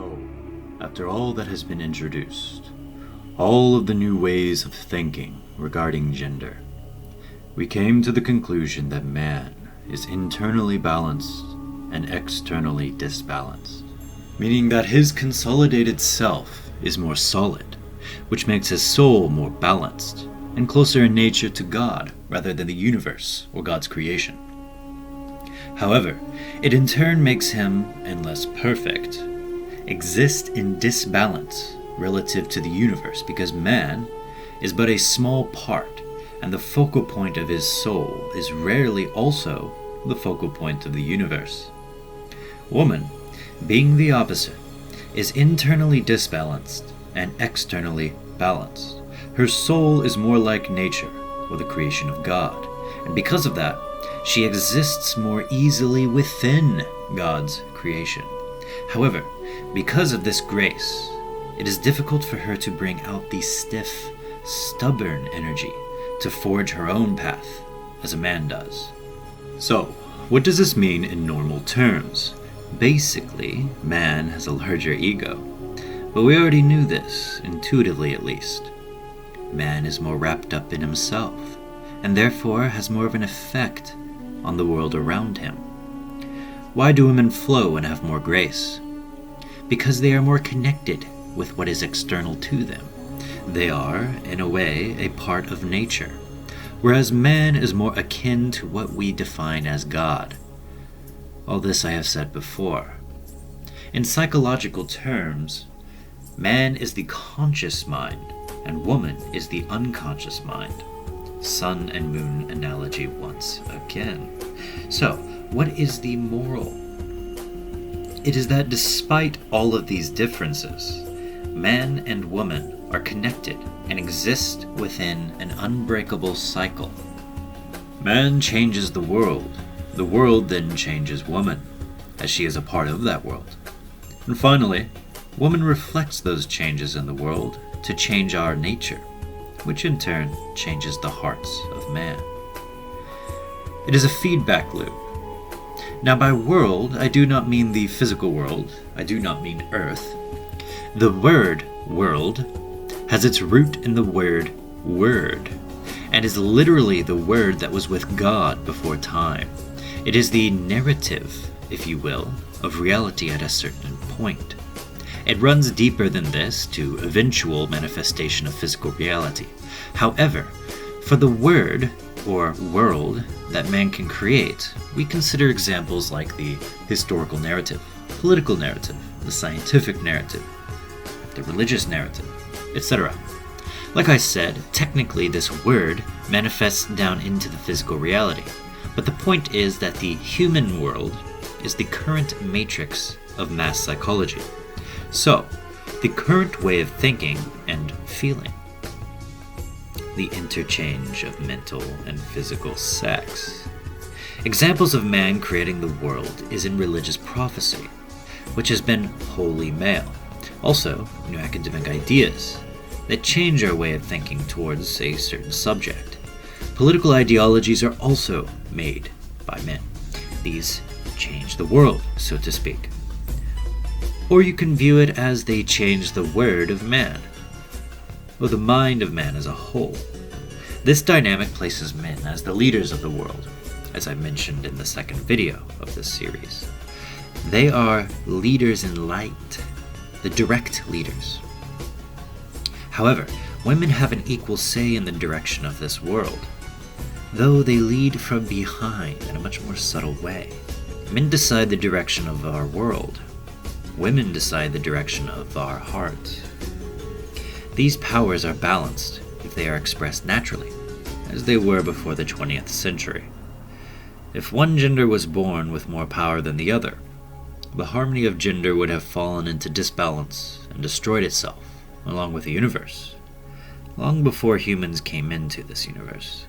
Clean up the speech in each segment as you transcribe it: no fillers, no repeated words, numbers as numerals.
So, after all that has been introduced, all of the new ways of thinking regarding gender, we came to the conclusion that man is internally balanced and externally disbalanced, meaning that his consolidated self is more solid, which makes his soul more balanced and closer in nature to God rather than the universe or God's creation. However, it in turn makes him, unless perfect, exist in disbalance relative to the universe because man is but a small part, and the focal point of his soul is rarely also the focal point of the universe. Woman, being the opposite, is internally disbalanced and externally balanced. Her soul is more like nature or the creation of God, and because of that, she exists more easily within God's creation. However, because of this grace, it is difficult for her to bring out the stiff, stubborn energy to forge her own path, as a man does. So, what does this mean in normal terms? Basically, man has a larger ego, but we already knew this, intuitively at least. Man is more wrapped up in himself, and therefore has more of an effect on the world around him. Why do women flow and have more grace? Because they are more connected with what is external to them. They are, in a way, a part of nature, whereas man is more akin to what we define as God. All this I have said before. In psychological terms, man is the conscious mind, and woman is the unconscious mind. Sun and moon analogy once again. So, what is the moral? It is that despite all of these differences, man and woman are connected and exist within an unbreakable cycle. Man changes the world then changes woman, as she is a part of that world. And finally, woman reflects those changes in the world to change our nature, which in turn changes the hearts of man. It is a feedback loop. Now by world, I do not mean the physical world, I do not mean earth. The word world has its root in the word word, and is literally the word that was with God before time. It is the narrative, if you will, of reality at a certain point. It runs deeper than this to eventual manifestation of physical reality. However, for the word or world that man can create, we consider examples like the historical narrative, political narrative, the scientific narrative, the religious narrative, etc. Like I said, technically this word manifests down into the physical reality, but the point is that the human world is the current matrix of mass psychology. So, the current way of thinking and feeling. The interchange of mental and physical sex. Examples of man creating the world is in religious prophecy, which has been wholly male. Also, new academic ideas that change our way of thinking towards a certain subject. Political ideologies are also made by men. These change the world, so to speak. Or you can view it as they change the word of man, or the mind of man as a whole. This dynamic places men as the leaders of the world, as I mentioned in the second video of this series. They are leaders in light, the direct leaders. However, women have an equal say in the direction of this world, though they lead from behind in a much more subtle way. Men decide the direction of our world. Women decide the direction of our hearts. These powers are balanced if they are expressed naturally, as they were before the 20th century. If one gender was born with more power than the other, the harmony of gender would have fallen into disbalance and destroyed itself, along with the universe, long before humans came into this universe.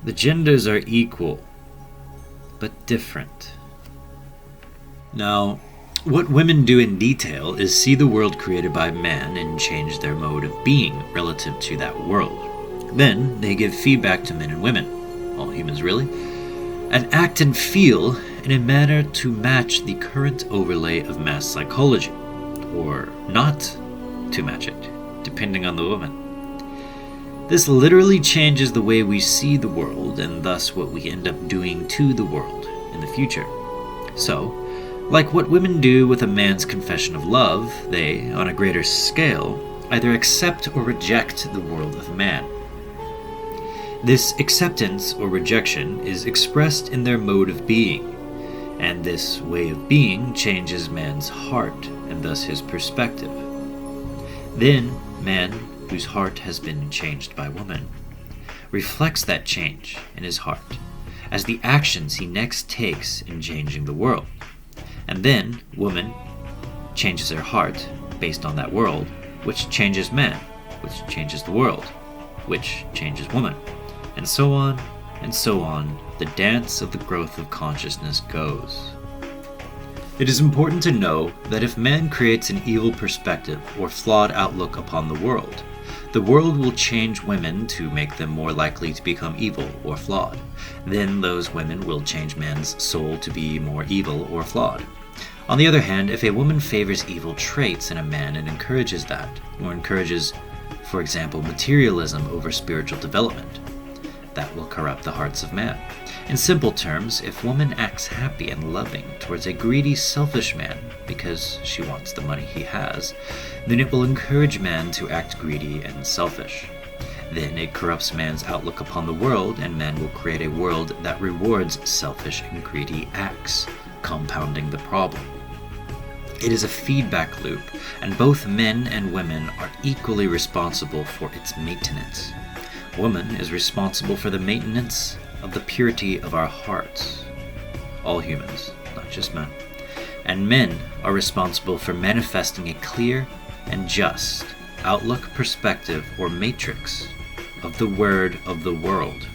The genders are equal, but different. Now, what women do in detail is see the world created by man and change their mode of being relative to that world. Then they give feedback to men and women, all humans really, and act and feel in a manner to match the current overlay of mass psychology, or not to match it, depending on the woman. This literally changes the way we see the world and thus what we end up doing to the world in the future. So, like what women do with a man's confession of love, they, on a greater scale, either accept or reject the world of man. This acceptance or rejection is expressed in their mode of being, and this way of being changes man's heart and thus his perspective. Then, man, whose heart has been changed by woman, reflects that change in his heart as the actions he next takes in changing the world. And then, woman changes her heart based on that world, which changes man, which changes the world, which changes woman, and so on, the dance of the growth of consciousness goes. It is important to know that if man creates an evil perspective or flawed outlook upon the world will change women to make them more likely to become evil or flawed. Then those women will change man's soul to be more evil or flawed. On the other hand, if a woman favors evil traits in a man and encourages that, or encourages, for example, materialism over spiritual development, that will corrupt the hearts of man. In simple terms, if woman acts happy and loving towards a greedy, selfish man because she wants the money he has, then it will encourage man to act greedy and selfish. Then it corrupts man's outlook upon the world, and man will create a world that rewards selfish and greedy acts, compounding the problem. It is a feedback loop, and both men and women are equally responsible for its maintenance. Woman is responsible for the maintenance of the purity of our hearts, all humans, not just men, and men are responsible for manifesting a clear and just outlook, perspective, or matrix of the word of the world.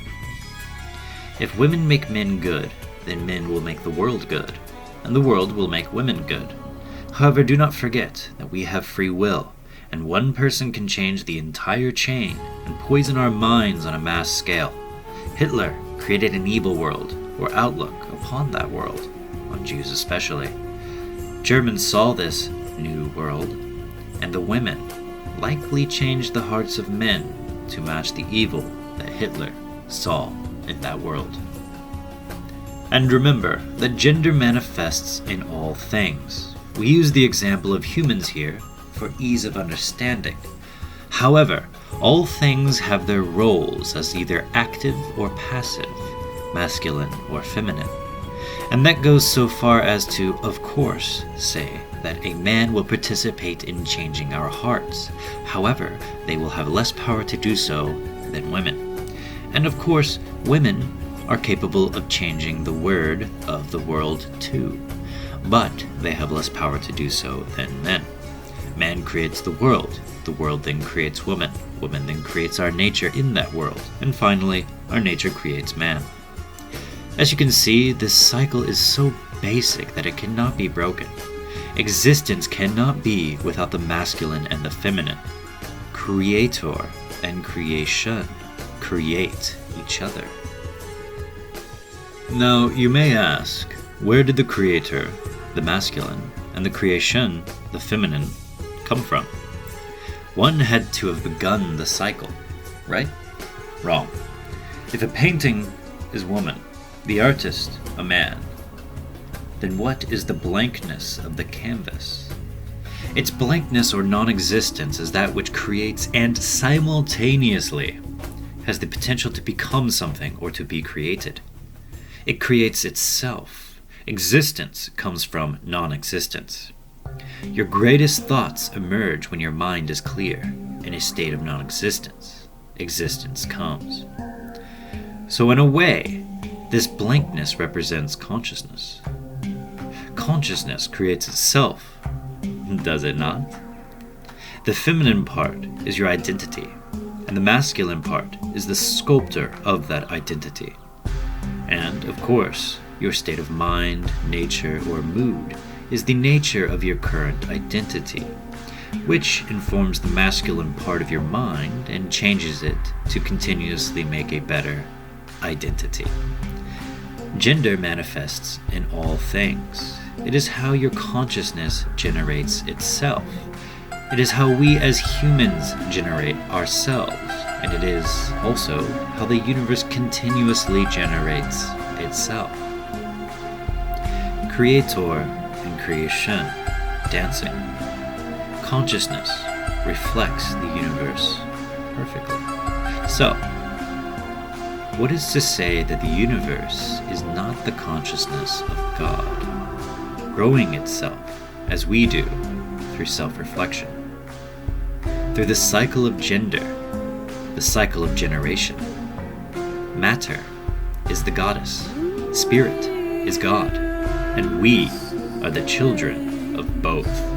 If women make men good, then men will make the world good, and the world will make women good. However, do not forget that we have free will, and one person can change the entire chain and poison our minds on a mass scale. Hitler created an evil world, or outlook upon that world, on Jews especially. Germans saw this new world, and the women likely changed the hearts of men to match the evil that Hitler saw in that world. And remember that gender manifests in all things. We use the example of humans here for ease of understanding. However, all things have their roles as either active or passive, masculine or feminine. And that goes so far as to, of course, say that a man will participate in changing our hearts. However, they will have less power to do so than women. And of course, women are capable of changing the word of the world too, but they have less power to do so than men. Man creates the world then creates woman then creates our nature in that world, and finally, our nature creates man. As you can see, this cycle is so basic that it cannot be broken. Existence cannot be without the masculine and the feminine. Creator and creation create each other. Now, you may ask, where did the creator, the masculine, and the creation, the feminine, come from? One had to have begun the cycle, right? Wrong. If a painting is woman, the artist a man, then what is the blankness of the canvas? Its blankness or non-existence is that which creates and simultaneously has the potential to become something or to be created. It creates itself. Existence comes from non-existence. Your greatest thoughts emerge when your mind is clear. In a state of non-existence, existence comes. So in a way, this blankness represents consciousness. Consciousness creates itself, does it not? The feminine part is your identity, and the masculine part is the sculptor of that identity. And, of course, your state of mind, nature, or mood is the nature of your current identity, which informs the masculine part of your mind and changes it to continuously make a better identity. Gender manifests in all things. It is how your consciousness generates itself. It is how we as humans generate ourselves, and it is also how the universe continuously generates itself. Creator and creation, dancing. Consciousness reflects the universe perfectly. So, what is to say that the universe is not the consciousness of God, growing itself as we do through self-reflection? Through the cycle of gender, the cycle of generation. Matter is the goddess, spirit is God, and we are the children of both.